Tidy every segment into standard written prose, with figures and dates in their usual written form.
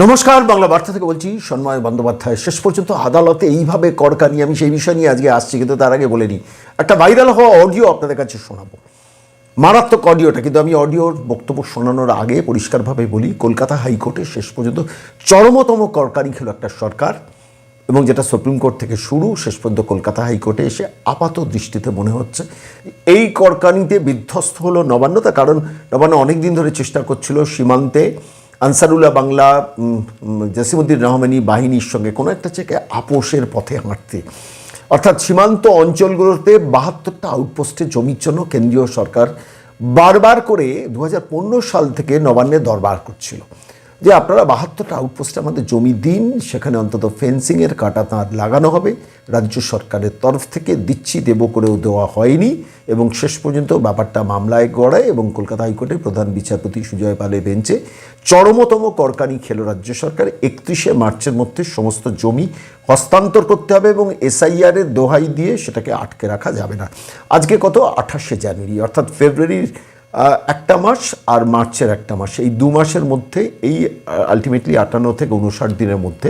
নমস্কার, বাংলা বার্তা থেকে বলছি সন্ময় বন্দ্যোপাধ্যায়। শেষ পর্যন্ত আদালতে এইভাবে কড়কানি, আমি সেই বিষয় নিয়ে আজকে আসছি, কিন্তু তার আগে বলে নিই, একটা ভাইরাল হওয়া অডিও আপনাদের কাছে শোনাবো। মারাত্মক অডিওটা, কিন্তু আমি অডিওর বক্তব্য শোনানোর আগে পরিষ্কারভাবে বলি, কলকাতা হাইকোর্টে শেষ পর্যন্ত চরমতম কড়কানি খেলো একটা সরকার, এবং যেটা সুপ্রিম কোর্ট থেকে শুরু, শেষ পর্যন্ত কলকাতা হাইকোর্টে এসে আপাত দৃষ্টিতে মনে হচ্ছে এই কড়কানিতে বিধ্বস্ত হলো নবান্ন। তার কারণ নবান্ন অনেক দিন ধরে চেষ্টা করছিল সীমান্তে আনসারুল্লাহ বাংলা জসিমউদ্দিন রহমানি বাহিনীর সঙ্গে কোনো একটা জায়গায় আপোষের পথে হাঁটতে। অর্থাৎ সীমান্ত অঞ্চলগুলোতে 72টা আউটপোস্টে জমির জন্য কেন্দ্রীয় সরকার বারবার করে 2015 সাল থেকে নবান্নে দরবার করছিল যে আপনারা 72টা আউটপোস্টে আমাদের জমি দিন, সেখানে অন্তত ফেন্সিংয়ের কাঁটা তার লাগানো হবে। রাজ্য সরকারের তরফ থেকে দিচ্ছি দেব করেও দেওয়া হয়নি, এবং শেষ পর্যন্ত ব্যাপারটা মামলায় গড়ায় এবং কলকাতা হাইকোর্টের প্রধান বিচারপতি সুজয় পালের বেঞ্চে চরমতম কড়কানি খেলো রাজ্য সরকার। 31শে মার্চের মধ্যে সমস্ত জমি হস্তান্তর করতে হবে এবং এসআইআরের দোহাই দিয়ে সেটাকে আটকে রাখা যাবে না। আজকে কত, 28শে জানুয়ারি, অর্থাৎ ফেব্রুয়ারির একটা মাস আর মার্চের একটা মাস, এই 2 মাসের মধ্যে, এই আলটিমেটলি 58 থেকে 59 দিনের মধ্যে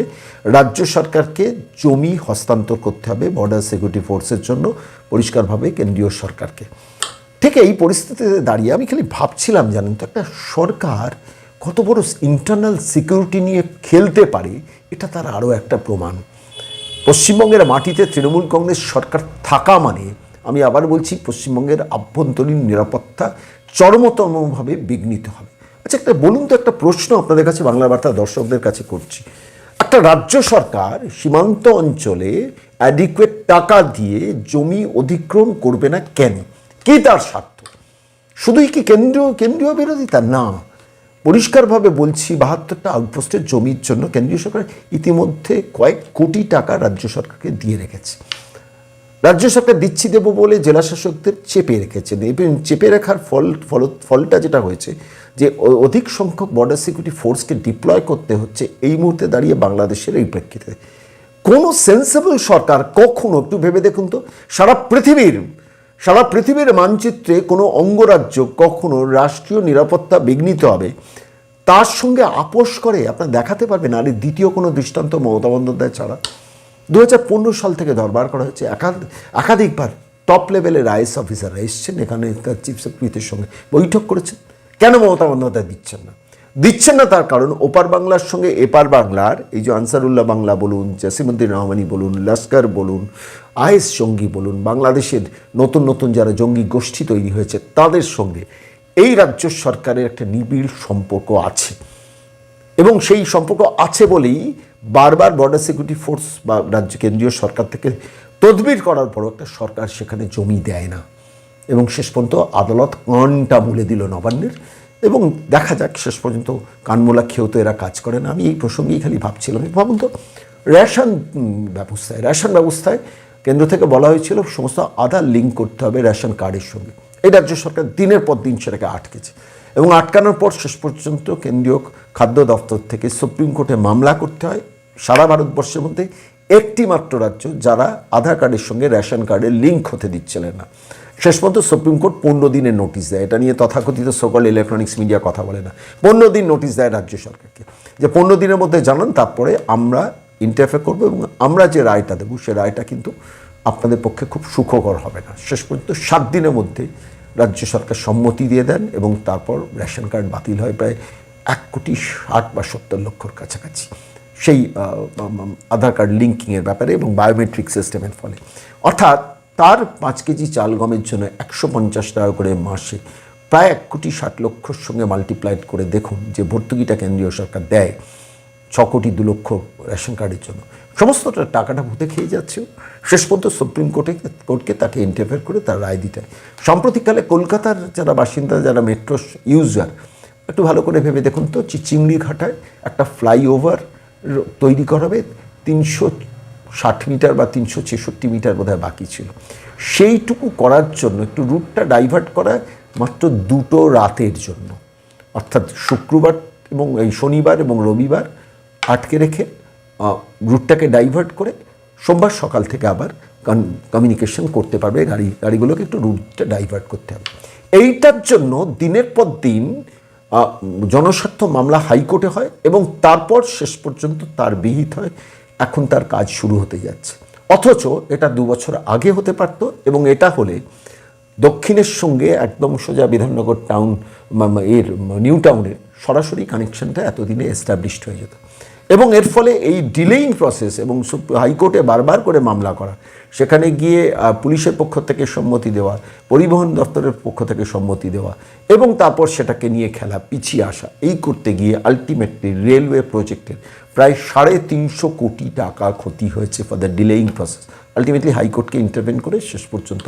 রাজ্য সরকারকে জমি হস্তান্তর করতে হবে বর্ডার সিকিউরিটি ফোর্সের জন্য, পরিষ্কারভাবে কেন্দ্রীয় সরকারকে। ঠিক এই পরিস্থিতিতে দাঁড়িয়ে আমি খালি ভাবছিলাম, জানেন তো, একটা সরকার কত বড় ইন্টারনাল সিকিউরিটি নিয়ে খেলতে পারে, এটা তার আরও একটা প্রমাণ। পশ্চিমবঙ্গের মাটিতে তৃণমূল কংগ্রেস সরকার থাকা মানে, আমি আবার বলছি, পশ্চিমবঙ্গের আভ্যন্তরীণ নিরাপত্তা চরমতমভাবে বিঘ্নিত হবে। আচ্ছা, একটা বলুন তো, একটা প্রশ্ন আপনাদের কাছে, বাংলা বার্তা দর্শকদের কাছে করছি। একটা রাজ্য সরকার সীমান্ত অঞ্চলে অ্যাডিকুয়েট টাকা দিয়ে জমি অধিগ্রহণ করবে না কেন? কি তার স্বার্থ? শুধুই কি কেন্দ্রীয় বিরোধিতা? না, পরিষ্কারভাবে বলছি, 72টা আউটপোস্টের জমির জন্য কেন্দ্রীয় সরকার ইতিমধ্যে কয়েক কোটি টাকা রাজ্য সরকারকে দিয়ে রেখেছে। রাজ্য সরকার দিচ্ছি দেবো বলে জেলা শাসকদের চেপে রেখেছেন, এবং চেপে রাখার ফলটা যেটা হয়েছে, যে অধিক সংখ্যক বর্ডার সিকিউরিটি ফোর্সকে ডিপ্লয় করতে হচ্ছে এই মুহূর্তে দাঁড়িয়ে বাংলাদেশের এই প্রেক্ষিতে। কোনো সেন্সেবল সরকার কখনো, একটু ভেবে দেখুন তো, সারা পৃথিবীর মানচিত্রে কোনো অঙ্গরাজ্য কখনো রাষ্ট্রীয় নিরাপত্তা বিঘ্নিত হবে তার সঙ্গে আপোষ করে? আপনার দেখাতে পারবেন? আর দ্বিতীয় কোনো দৃষ্টান্ত মমতা বন্দ্যোপাধ্যায় ছাড়া 2015 সাল থেকে দরবার করা হয়েছে, একাধিকবার টপ লেভেলের আইএস অফিসাররা এসছেন এখানে, তার চিফ সেক্রেটারির সঙ্গে বৈঠক করেছেন। কেন মমতা বন্দ্যোপাধ্যায় দিচ্ছেন না? তার কারণ ওপার বাংলার সঙ্গে এপার বাংলার, এই যে আনসারুল্লাহ বাংলা বলুন, জসিমউদ্দিন রহমানি বলুন, লস্কর বলুন, আইএস জঙ্গি বলুন, বাংলাদেশের নতুন যারা জঙ্গি গোষ্ঠী তৈরি হয়েছে তাদের সঙ্গে এই রাজ্য সরকারের একটা নিবিড় সম্পর্ক আছে, এবং সেই সম্পর্ক আছে বলেই বারবার বর্ডার সিকিউরিটি ফোর্স বা রাজ্য কেন্দ্রীয় সরকার থেকে তদবির করার পরও একটা সরকার সেখানে জমি দেয় না, এবং শেষ পর্যন্ত আদালত কানটা মুলে দিল নবান্নের। এবং দেখা যাক, শেষ পর্যন্ত কানমোলা খেয়েও তো এরা কাজ করে না। আমি এই প্রসঙ্গেই খালি ভাবছিলাম, ভাবুন তো, রেশন ব্যবস্থায় কেন্দ্র থেকে বলা হয়েছিল সমস্ত আধার লিঙ্ক করতে হবে রেশন কার্ডের সঙ্গে। এই রাজ্য সরকার দিনের পর দিন সেটাকে আটকেছে, এবং আটকানোর পর শেষ পর্যন্ত কেন্দ্রীয় খাদ্য দপ্তর থেকে সুপ্রিম কোর্টে মামলা করতে হয়। সারা ভারতবর্ষের মধ্যে একটি মাত্র রাজ্য যারা আধার কার্ডের সঙ্গে রেশন কার্ডের লিঙ্ক হতে দিচ্ছিলেন না। শেষ পর্যন্ত সুপ্রিম কোর্ট 15 দিনের নোটিশ দেয়। এটা নিয়ে তথাকথিত সকল ইলেকট্রনিক্স মিডিয়া কথা বলে না, 15 দিন নোটিশ দেয় রাজ্য সরকারকে, যে 15 দিনের মধ্যে জানান, তারপরে আমরা ইন্টারফেয়ার করবো, এবং আমরা যে রায়টা দেবো সে রায়টা কিন্তু আপনাদের পক্ষে খুব সুখকর হবে না। শেষ পর্যন্ত 7 দিনের মধ্যে রাজ্য সরকার সম্মতি দিয়ে দেন, এবং তারপর রেশন কার্ড বাতিল হয় প্রায় 1,60,00,000 বা 70 লক্ষর কাছাকাছি সেই আধার কার্ড লিঙ্কিংয়ের ব্যাপারে এবং বায়োমেট্রিক সিস্টেমের ফলে। অর্থাৎ তার 5 কেজি চাল গমের জন্য 150 টাকা করে মাসে প্রায় 1,60,00,000 সঙ্গে মাল্টিপ্লাইড করে দেখুন যে ভর্তুকিটা কেন্দ্রীয় সরকার দেয় 6,02,00,000 রেশন কার্ডের জন্য, সমস্তটা টাকাটা ভূতে খেয়ে যাচ্ছে। শেষ পর্যন্ত সুপ্রিম কোর্টকে তাকে ইন্টারফেয়ার করে তার রায় দিতে হয়। সাম্প্রতিককালে কলকাতার যারা বাসিন্দা, যারা মেট্রো ইউজার, একটু ভালো করে ভেবে দেখুন তো, চিংড়িঘাটায় একটা ফ্লাইওভার তৈরি করা হবে, 360 মিটার বা 366 মিটার বোধহয় বাকি ছিল। সেইটুকু করার জন্য একটু রুটটা ডাইভার্ট করা মাত্র 2 রাতের জন্য, অর্থাৎ শুক্রবার এবং এই শনিবার এবং রবিবার আটকে রেখে রুটটাকে ডাইভার্ট করে সোমবার সকাল থেকে আবার কমিউনিকেশন করতে পারবে গাড়িগুলোকে একটু রুটটা ডাইভার্ট করতে হবে। এইটার জন্য দিনের পর দিন জনস্বার্থ মামলা হাইকোর্টে হয় এবং তারপর শেষ পর্যন্ত তার বিহিত হয়। এখন তার কাজ শুরু হতে যাচ্ছে, অথচ এটা 2 বছর আগে হতে পারত এবং এটা হলে দক্ষিণের সঙ্গে একদম সোজা বিধাননগর টাউন নিউ টাউনের সরাসরি কানেকশনটা এতদিনে এস্টাবলিশড হয়ে যেত এবং এর ফলে এই ডিলেইং প্রসেস এবং হাইকোর্টে বারবার করে মামলা করা, সেখানে গিয়ে পুলিশের পক্ষ থেকে সম্মতি দেওয়া, পরিবহন দপ্তরের পক্ষ থেকে সম্মতি দেওয়া এবং তারপর সেটাকে নিয়ে খেলা, পিছিয়ে আসা, এই করতে গিয়ে আলটিমেটলি রেলওয়ে প্রজেক্টের প্রায় 350 কোটি টাকা ক্ষতি হয়েছে for the delaying process. Ultimately হাইকোর্টকে ইন্টারভেন করে শেষ পর্যন্ত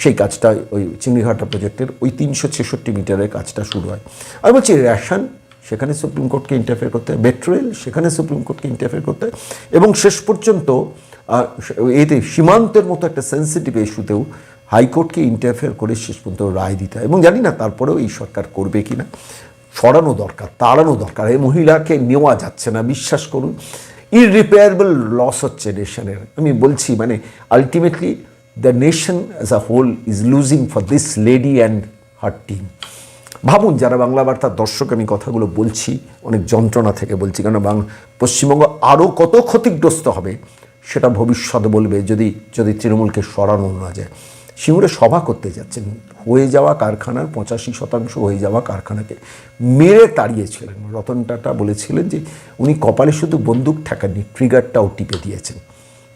সেই কাজটা, ওই চিংড়িঘাটা প্রজেক্টের ওই 366 মিটারের কাজটা শুরু হয়। আমি বলছি রেশন, সেখানে সুপ্রিম কোর্টকে ইন্টারফেয়ার করতে হয়, মেট্রো রেল, সেখানে সুপ্রিম কোর্টকে ইন্টারফেয়ার করতে হয় এবং শেষ পর্যন্ত এতে সীমান্তের মতো একটা সেন্সিটিভ ইস্যুতেও হাইকোর্টকে ইন্টারফেয়ার করে শেষ পর্যন্ত রায় দিতে হয় এবং জানি না তারপরেও এই সরকার করবে কি না। সরানো দরকার, তাড়ানো দরকার, এই মহিলাকে নেওয়া যাচ্ছে না, বিশ্বাস করুন। ইররিপেয়ারেবল লস হচ্ছে নেশনের। আমি বলছি মানে ultimately the nation as a whole is losing for this lady and her team. ভাবুন, যারা বাংলা বার্তার দর্শক, আমি কথাগুলো বলছি অনেক যন্ত্রণা থেকে বলছি, কারণ পশ্চিমবঙ্গ আরও কত ক্ষতিগ্রস্ত হবে সেটা ভবিষ্যৎ বলবে যদি তৃণমূলকে সরানো না যায়। সিঙ্গুরে সভা করতে যাচ্ছেন, হয়ে যাওয়া কারখানার 85% হয়ে যাওয়া কারখানাকে মেরে তাড়িয়েছিলেন। রতন টাটা বলেছিলেন যে উনি কপালে শুধু বন্দুক ঠেকাননি, ট্রিগারটাও টিপে দিয়েছেন।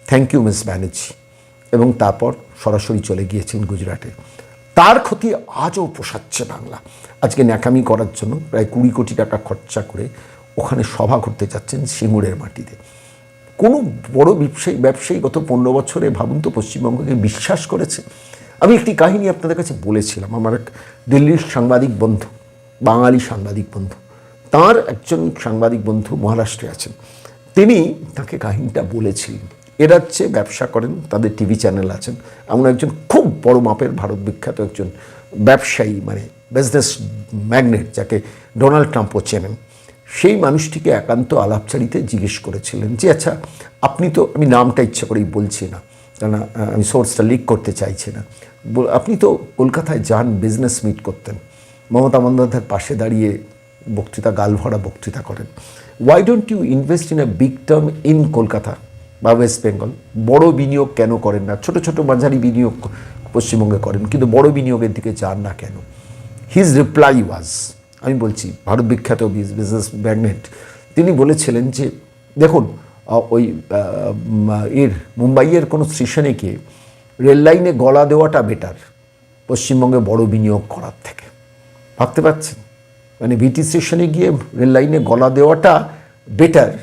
Thank you Miss Banerjee. এবং তারপর সরাসরি চলে গিয়েছেন গুজরাটে। তার ক্ষতি আজও পোষাচ্ছে বাংলা। আজকে ন্যাকামি করার জন্য প্রায় 20 কোটি টাকা খরচা করে ওখানে সভা করতে যাচ্ছেন সিঙ্গুরের মাটিতে। কোনো বড় ব্যবসায়ী গত 15 বছরে ভাবুন তো পশ্চিমবঙ্গকে বিশ্বাস করেছে। আমি একটি কাহিনী আপনাদের কাছে বলেছিলাম। আমার এক দিল্লির সাংবাদিক বন্ধু, বাঙালি সাংবাদিক বন্ধু, তার একজন সাংবাদিক বন্ধু মহারাষ্ট্রে আছেন, তিনি তাকে কাহিনীটা বলেছিলেন। এ রাজ্যে ব্যবসা করেন, তাদের টিভি চ্যানেল আছেন, এমন একজন খুব বড় মাপের ভারত বিখ্যাত একজন ব্যবসায়ী, মানে বিজনেস ম্যাগনেট, যাকে ডোনাল্ড ট্রাম্পও চেনেন। সেই মানুষটিকে একান্ত আলাপচারিতে জিজ্ঞেস করেছিলেন যে আচ্ছা, আপনি তো, আমি নামটা ইচ্ছা করেই বলছি না, কেননা আমি সোর্সটা লিক করতে চাইছি না, আপনি তো কলকাতায় যান বিজনেস মিট করতেন, মমতা বন্দ্যোপাধ্যায়ের পাশে দাঁড়িয়ে বক্তৃতা, গালভরা বক্তৃতা করেন, why don't you invest in a big term in Kolkata বা ওয়েস্ট বেঙ্গল? বড় বিনিয়োগ কেন করেন না? ছোট ছোট মাঝারি বিনিয়োগ পশ্চিমবঙ্গে করেন, কিন্তু বড় বিনিয়োগের দিকে যান না কেন? হিজ রিপ্লাই ওয়াজ, আমি বলছি ভারত বিখ্যাত বিজনেস ম্যাগনেট, তিনি বলেছিলেন যে দেখুন, ওই মুম্বাইয়ের কোনো স্টেশনে গিয়ে রেল লাইনে গলা দেওয়াটা বেটার পশ্চিমবঙ্গে বড় বিনিয়োগ করার থেকে। ভাবতে পারছেন? মানে ভিটি স্টেশনে গিয়ে রেল লাইনে গলা দেওয়াটা বেটার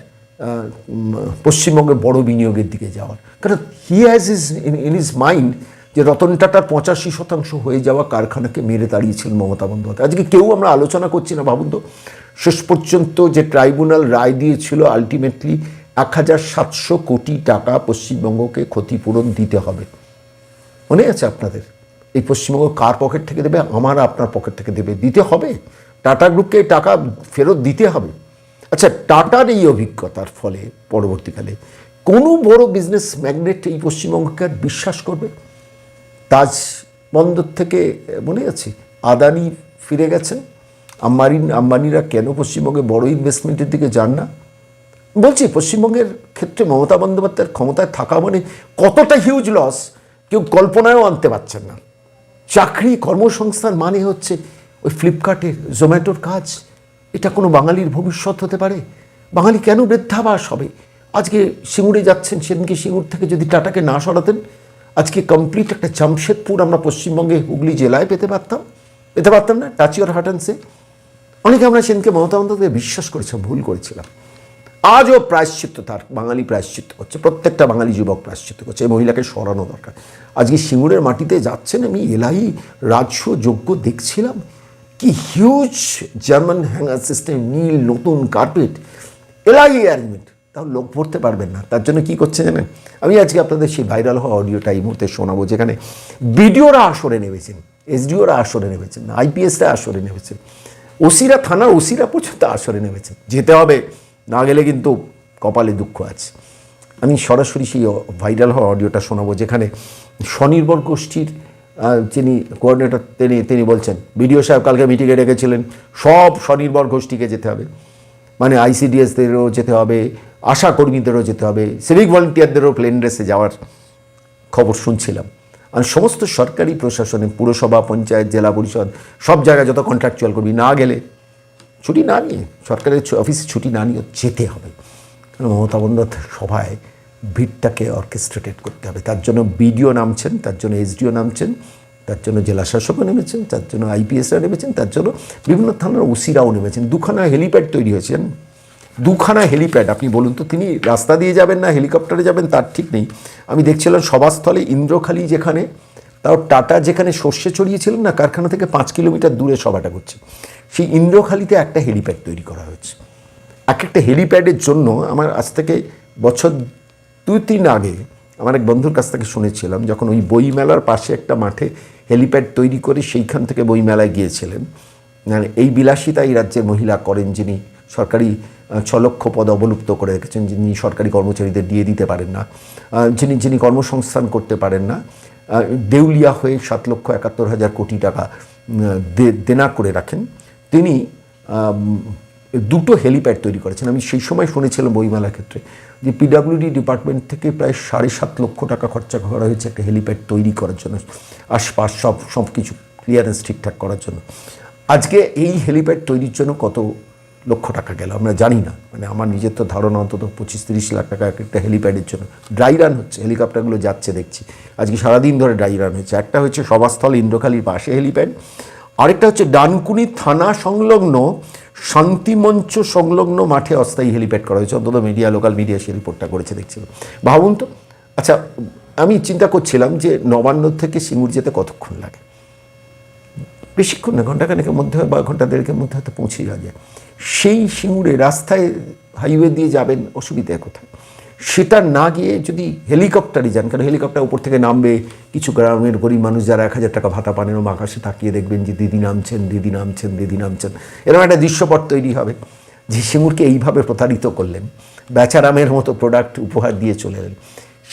পশ্চিমবঙ্গে বড় বিনিয়োগের দিকে যাওয়ার। কারণ he has in his mind যে রতন টাটার 85% হয়ে যাওয়া কারখানাকে মেরে তাড়িয়েছিলেন মমতা বন্দ্যোপাধ্যায়। আজকে কেউ আমরা আলোচনা করছি না। ভাবুন তো, শেষ পর্যন্ত যে ট্রাইব্যুনাল রায় দিয়েছিল, আলটিমেটলি 1700 কোটি টাকা পশ্চিমবঙ্গকে ক্ষতিপূরণ দিতে হবে। মনে আছে আপনাদের? এই পশ্চিমবঙ্গ কার পকেট থেকে দেবে? আমার আপনার পকেট থেকে দেবে, দিতে হবে। টাটা গ্রুপকে টাকা ফেরত দিতে হবে। আচ্ছা, টাটার এই অভিজ্ঞতার ফলে পরবর্তীকালে কোনো বড় বিজনেস ম্যাগনেট এই পশ্চিমবঙ্গকে আর বিশ্বাস করবে? তাজ বন্দর থেকে মনে আছে আদানি ফিরে গেছেন, আম্বানিরা কেন পশ্চিমবঙ্গে বড় ইনভেস্টমেন্টের দিকে যান না? বলছি, পশ্চিমবঙ্গের ক্ষেত্রে মমতা বন্দ্যোপাধ্যায়ের ক্ষমতায় থাকা মানে কতটা হিউজ লস কেউ কল্পনায়ও আনতে পারছেন না। চাকরি, কর্মসংস্থান মানে হচ্ছে ওই ফ্লিপকার্টের, জোম্যাটোর কাজ। এটা কোনো বাঙালির ভবিষ্যৎ হতে পারে? বাঙালি কেন বৃদ্ধাবাস হবে? আজকে সিঙ্গুরে যাচ্ছেন, সেদিনকে সিঙ্গুর থেকে যদি টাটাকে না সরাতেন, আজকে কমপ্লিট একটা জামশেদপুর আমরা পশ্চিমবঙ্গে হুগলি জেলায় পেতে পারতাম না। টাচ ইউর হার্ট অ্যান্ড সে। অনেকে আমরা সেদিনকে মমতা বন্দ্যোপাধ্যায় বিশ্বাস করেছিলাম, ভুল করেছিলাম। আজও প্রায়শ্চিত্ত, তার বাঙালি প্রায়শ্চিত্ত করছে, প্রত্যেকটা বাঙালি যুবক প্রায়শ্চিত্ত করছে। এই মহিলাকে সরানো দরকার। আজকে সিঙ্গুরের মাটিতে যাচ্ছেন, আমি এলাহি রাজ্য যোগ্য দেখছিলাম, কি হিউজ জার্মান হ্যাঙ্গার সিস্টেম, নীল নতুন কার্পেট, এলাহি অ্যারেঞ্জমেন্ট। তাও লোক পড়তে পারবেন না। তার জন্য কী করছে জানেন? আমি আজকে আপনাদের সেই ভাইরাল হওয়া অডিওটা এই মুহূর্তে শোনাবো, যেখানে বিডিওরা আসরে নেমেছেন, এসডিওরা আসরে নেমেছেন, আইপিএসরা আসরে নেমেছেন, ওসিরা, থানার ওসিরা পর্যন্ত আসরে নেমেছেন। যেতে হবে, না গেলে কিন্তু কপালে দুঃখ আছে। আমি সরাসরি সেই ভাইরাল হওয়া অডিওটা শোনাবো, যেখানে স্বনির্ভর গোষ্ঠীর যিনি কোঅর্ডিনেটর তিনি বলছেন বিডিও সাহেব কালকে মিটিংয়ে ডেকেছিলেন সব স্বনির্ভর গোষ্ঠীকে যেতে হবে, মানে আইসিডিএসদেরও যেতে হবে, আশা কর্মীদেরও যেতে হবে, সিভিক ভলেন্টিয়ারদেরও প্লেন ড্রেসে যাওয়ার খবর শুনছিলাম। আর সমস্ত সরকারি প্রশাসনে পুরসভা, পঞ্চায়েত, জেলা পরিষদ সব জায়গায় যত কন্ট্রাকচুয়াল কর্মী না গেলে, ছুটি না নিয়ে, সরকারের অফিসে ছুটি না নিয়ে যেতে হবে। কারণ মমতা বন্দ্যোপাধ্যায় সভায় ভিড়টাকে অর্কেস্ট্রেটেড করতে হবে। তার জন্য বিডিও নামছেন, তার জন্য এসডিও নামছেন, তার জন্য জেলা শাসকও নেমেছেন, তার জন্য আইপিএসরা নেমেছেন, তার জন্য বিভিন্ন থানার ওসিরাও নেমেছেন। দুখানা হেলিপ্যাড তৈরি হয়েছেন, দুখানা হেলিপ্যাড। আপনি বলুন তো, তিনি রাস্তা দিয়ে যাবেন না হেলিকপ্টারে যাবেন তার ঠিক নেই। আমি দেখছিলাম সভাস্থলে ইন্দ্রখালি, যেখানে তাও টাটা যেখানে সর্ষে ছড়িয়েছিলেন না, কারখানা থেকে 5 কিলোমিটার দূরে সভাটা করছে, সেই ইন্দ্রখালিতে একটা হেলিপ্যাড তৈরি করা হয়েছে। এক একটা হেলিপ্যাডের জন্য আমার আজ থেকে বছর 2-3 আগে আমার এক বন্ধুর কাছ থেকে শুনেছিলাম, যখন ওই বইমেলার পাশে একটা মাঠে হেলিপ্যাড তৈরি করে সেইখান থেকে বইমেলায় গিয়েছিলেন। মানে এই বিলাসিতা এই রাজ্যের মহিলা করেন, যিনি সরকারি 6 লক্ষ পদ অবলুপ্ত করে রেখেছেন, যিনি সরকারি কর্মচারীদের দিয়ে দিতে পারেন না, যিনি কর্মসংস্থান করতে পারেন না, দেউলিয়া হয়ে 7,71,000 কোটি টাকা দেনা করে রাখেন, তিনি দুটো হেলিপ্যাড তৈরি করেছেন। আমি সেই সময় শুনেছিলাম বইমেলার ক্ষেত্রে যে পিডাব্লিউডি ডিপার্টমেন্ট থেকে প্রায় 7.5 লক্ষ টাকা খরচা করা হয়েছে একটা হেলিপ্যাড তৈরি করার জন্য, আশপাশ সব কিছু ক্লিয়ারেন্স ঠিকঠাক করার জন্য। আজকে এই হেলিপ্যাড তৈরির জন্য কত লক্ষ টাকা গেল আমরা জানি না। মানে আমার নিজের তো ধারণা অন্তত 25-30 লাখ টাকা একটা হেলিপ্যাডের জন্য। ড্রাই রান হচ্ছে, হেলিকপ্টারগুলো যাচ্ছে দেখছি, আজকে সারাদিন ধরে ড্রাই রান হচ্ছে। একটা হচ্ছে সভাস্থল ইন্দ্রখালির পাশে হেলিপ্যাড, আরেকটা হচ্ছে ডানকুনি থানা সংলগ্ন শান্তিমঞ্চ সংলগ্ন মাঠে অস্থায়ী হেলিপ্যাড করা হয়েছে। অন্তত লোকাল মিডিয়া সেই রিপোর্টটা করেছে দেখছিলাম। ভাবুন তো। আচ্ছা, আমি চিন্তা করছিলাম যে নবান্ন থেকে সিঙ্গুর যেতে কতক্ষণ লাগে? বেশিক্ষণ না, ঘন্টাখানেকের মধ্যে বা ঘন্টা দেড়েকের মধ্যে হয়তো পৌঁছে যাওয়া যায়। সেই সিঙ্গুরে রাস্তায় হাইওয়ে দিয়ে যাবেন, অসুবিধা কোথায়? সেটা না গিয়ে যদি হেলিকপ্টারে যান, কারণ হেলিকপ্টার উপর থেকে নামবে, কিছু গ্রামের গরিব মানুষ যারা 1000 টাকা ভাতা পান, এরকম আকাশে তাকিয়ে দেখবেন যে দিদি নামছেন, দিদি নামছেন, দিদি নামছেন, এরকম একটা দৃশ্যপট তৈরি হবে যে সিঙ্গুরকে এইভাবে প্রতারিত করলেন, বেচারামের মতো প্রোডাক্ট উপহার দিয়ে চলে এলেন।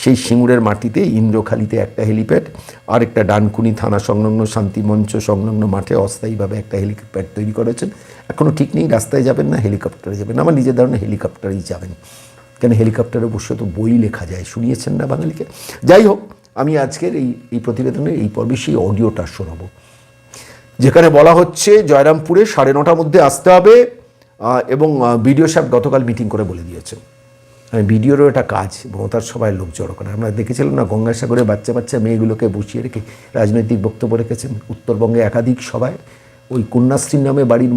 সেই সিঙ্গুরের মাটিতে ইন্দ্রখালিতে একটা হেলিপ্যাড, আর একটা ডানকুনি থানা সংলগ্ন শান্তিমঞ্চ সংলগ্ন মাঠে অস্থায়ীভাবে একটা হেলিপ্যাড তৈরি করেছেন। এখনও ঠিক নেই রাস্তায় যাবেন না হেলিকপ্টারে যাবেন। আমার নিজের ধারণা হেলিকপ্টারেই যাবেন, কেন হেলিকপ্টারে বসে তো বই লেখা যায়, শুনিয়েছেন না বাঙালিকে। যাই হোক, আমি আজকের এই প্রতিবেদনের এই পর্বে সেই অডিওটা শোনাবো, যেখানে বলা হচ্ছে জয়রামপুরে 9:30 মধ্যে আসতে হবে, এবং বিডিও সাহেব গতকাল মিটিং করে বলে দিয়েছেন। ভিডিওরও এটা কাজ, মমতার সবাই লোক জড়ো করে। আমরা দেখেছিলাম না, গঙ্গাসাগরে বাচ্চা মেয়েগুলোকে বসিয়ে রেখে রাজনৈতিক বক্তব্য রেখেছেন। উত্তরবঙ্গে একাধিক সভায় ওই কন্যাশ্রীর নামে বাড়ির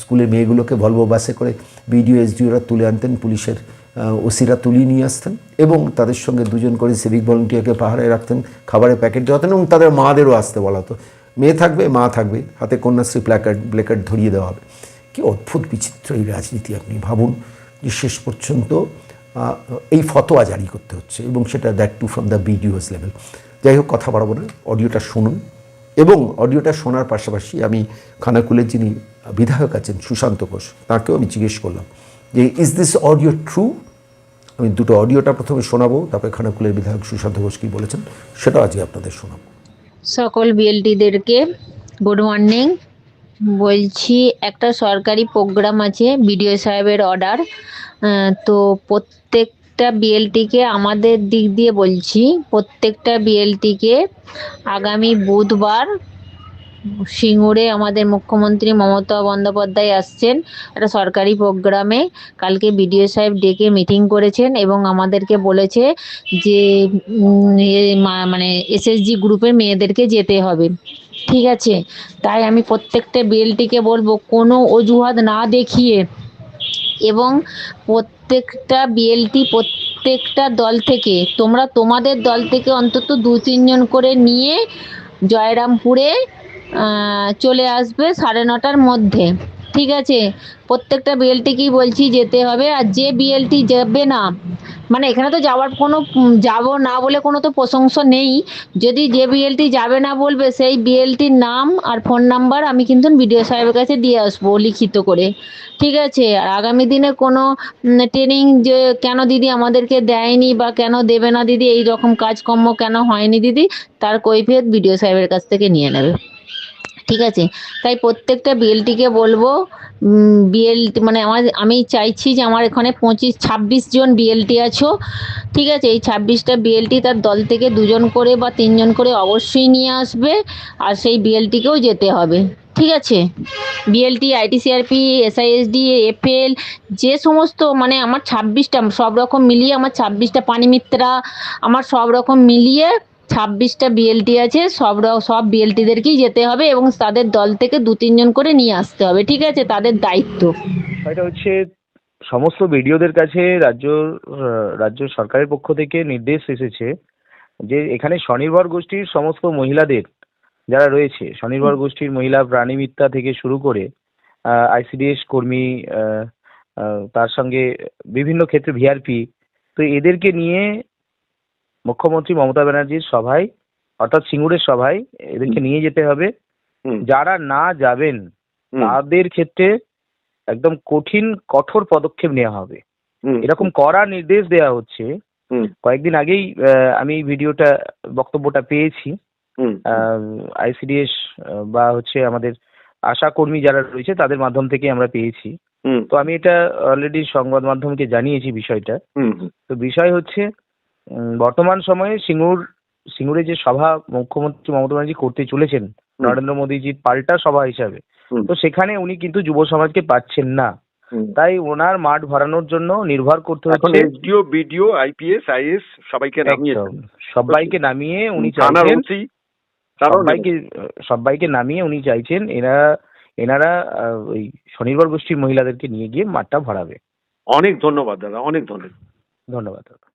স্কুলের মেয়েগুলোকে ভলভো বাসে করে বিডিও এসডিওরা তুলে আনতেন, পুলিশের ওসিরা তুলিয়ে নিয়ে আসতেন, এবং তাদের সঙ্গে 2জন করে সিভিক ভলেন্টিয়ারকে পাহারায় রাখতেন, খাবারের প্যাকেট দেওয়াতেন, এবং তাদের মাদেরও আসতে বলা হতো। মেয়ে থাকবে, মা থাকবে, হাতে কন্যাশ্রী প্ল্যাকার্ড ধরিয়ে দেওয়া হবে। কি অদ্ভুত বিচিত্র এই রাজনীতি! আপনি ভাবুন যে শেষ পর্যন্ত এই ফতোয়া জারি করতে হচ্ছে, এবং সেটা that to from the BDOs level. যাই হোক, কথা বাড়াবো না, অডিওটা শুনুন। এবং অডিওটা শোনার পাশাপাশি আমি খানাকুলের যিনি বিধায়ক আছেন সুশান্ত ঘোষ, তাকেও আমি জিজ্ঞেস করলাম যে ইজ দিস অডিও ট্রু। আমি দুটো অডিওটা প্রথমে শোনাবো, তারপরে খানাকুলের বিধায়ক সুশান্ত ঘোষ কী বলেছেন সেটা আজকে আপনাদের শোনাবো। সকল বিএলটিদেরকে গুড মর্নিং। বলছি, একটা সরকারি প্রোগ্রাম আছে, বিডিও সাহেবের অর্ডার। তো প্রত্যেকটা বিএলটিকে, আমাদের দিক দিয়ে বলছি, প্রত্যেকটা বিএলটিকে আগামী বুধবার সিঙ্গুরে আমাদের মুখ্যমন্ত্রী মমতা বন্দ্যোপাধ্যায় আসছেন একটা সরকারি প্রোগ্রামে। কালকে বিডিও সাহেব ডেকে মিটিং করেছেন এবং আমাদেরকে বলেছে যে মানে এসএসজি গ্রুপের মেয়েদেরকে যেতে হবে। ঠিক আছে, তাই আমি প্রত্যেকটা বিএলটিকে বলবো কোনো অজুহাত না দেখিয়ে, এবং প্রত্যেকটা বিএলটি প্রত্যেকটা দল থেকে, তোমরা তোমাদের দল থেকে অন্তত 2-3 জন করে নিয়ে জয়রামপুরে চলে আসবে 9:30 মধ্যে। ঠিক আছে, প্রত্যেকটা বিএলটিকেই বলছি যেতে হবে। আর যে বিএলটি যাবে না, মানে এখানে তো যাওয়ার কোনো যাব না বলে কোনো তো প্রশংসা নেই। যদি যে বিএলটি যাবে না বলবে, সেই বিএলটির নাম আর ফোন নাম্বার আমি কিন্তু বিডিও সাহেবের কাছে দিয়ে আসবো লিখিত করে, ঠিক আছে? আর আগামী দিনে কোনো ট্রেনিং যে কেন দিদি আমাদেরকে দেয়নি বা কেন দেবে না দিদি, এই রকম কাজকর্ম কেন হয়নি দিদি, তার কৈফিয়ত বিডিও সাহেবের কাছ থেকে নিয়ে নেবে, ঠিক আছে? তাই প্রত্যেকটা বিএলটিকে বলবো, বিএলটি মানে আমি চাইছি যে আমার এখানে 26 জন বিএলটি আছো, ঠিক আছে? এই 26টা বিএলটি তার দল থেকে 2জন করে বা 3জন করে অবশ্যই নিয়ে আসবে। আর সেই বিএলটিকেও যেতে হবে, ঠিক আছে? বিএলটি, আইটিসিআরপি, এসআইএসডি, এফএল, যে সমস্ত মানে আমার 26টা সব রকম মিলিয়ে আমার 26টা পানিমিত্রা, আমার সব রকম মিলিয়ে 26টা বিএলটি আছে। সব বিএলটিদেরকেই যেতে হবে এবং তাদের দল থেকে 2-3জন করে নিয়ে আসতে হবে, ঠিক আছে? তাদের দায়িত্ব। এটা হচ্ছে সমস্ত বিডিওদের কাছে রাজ্য সরকারের পক্ষ থেকে নির্দেশ এসেছে যে এখানে স্বনির্ভর গোষ্ঠীর সমস্ত মহিলাদের যারা রয়েছে, স্বনির্ভর গোষ্ঠীর মহিলা প্রাণীমিত্রা থেকে শুরু করে আইসিডিএস কর্মী, তার সঙ্গে বিভিন্ন ক্ষেত্রে ভিআরপি, তো এদেরকে নিয়ে মুখ্যমন্ত্রী মমতা ব্যানার্জির সভায়, অর্থাৎ সিঙ্গুরের সভায় এদেরকে নিয়ে যেতে হবে। যারা না যাবেন তাদের ক্ষেত্রে একদম কঠোর পদক্ষেপ নেওয়া হবে, এরকম কড়া নির্দেশ দেওয়া হচ্ছে। কয়েকদিন আগেই আমি বক্তব্যটা পেয়েছি। আইসিডিএস বা হচ্ছে আমাদের আশা কর্মী যারা রয়েছে তাদের মাধ্যম থেকে আমরা পেয়েছি। তো আমি এটা অলরেডি সংবাদ মাধ্যমকে জানিয়েছি বিষয়টা। তো বিষয় হচ্ছে বর্তমান সময়ে সিঙ্গুরে যে সভা মুখ্যমন্ত্রী মমতা ব্যানার্জি করতে চলেছেন নরেন্দ্র মোদীজির পাল্টা সভা হিসাবে, তো সেখানে উনি কিন্তু যুব সমাজকে পাচ্ছেন না। তাই ওনার মাঠ ভরানোর জন্য নির্ভর করতে হচ্ছে এসডিও, বিডিও, আইপিএস, আইএস সবাইকে নামিয়ে উনি সবাইকে নামিয়ে উনি চাইছেন এনারা ওই স্বনির্ভর গোষ্ঠীর মহিলাদেরকে নিয়ে গিয়ে মাঠটা ভরাবে। অনেক ধন্যবাদ দাদা, অনেক ধন্যবাদ। ধন্যবাদ দাদা।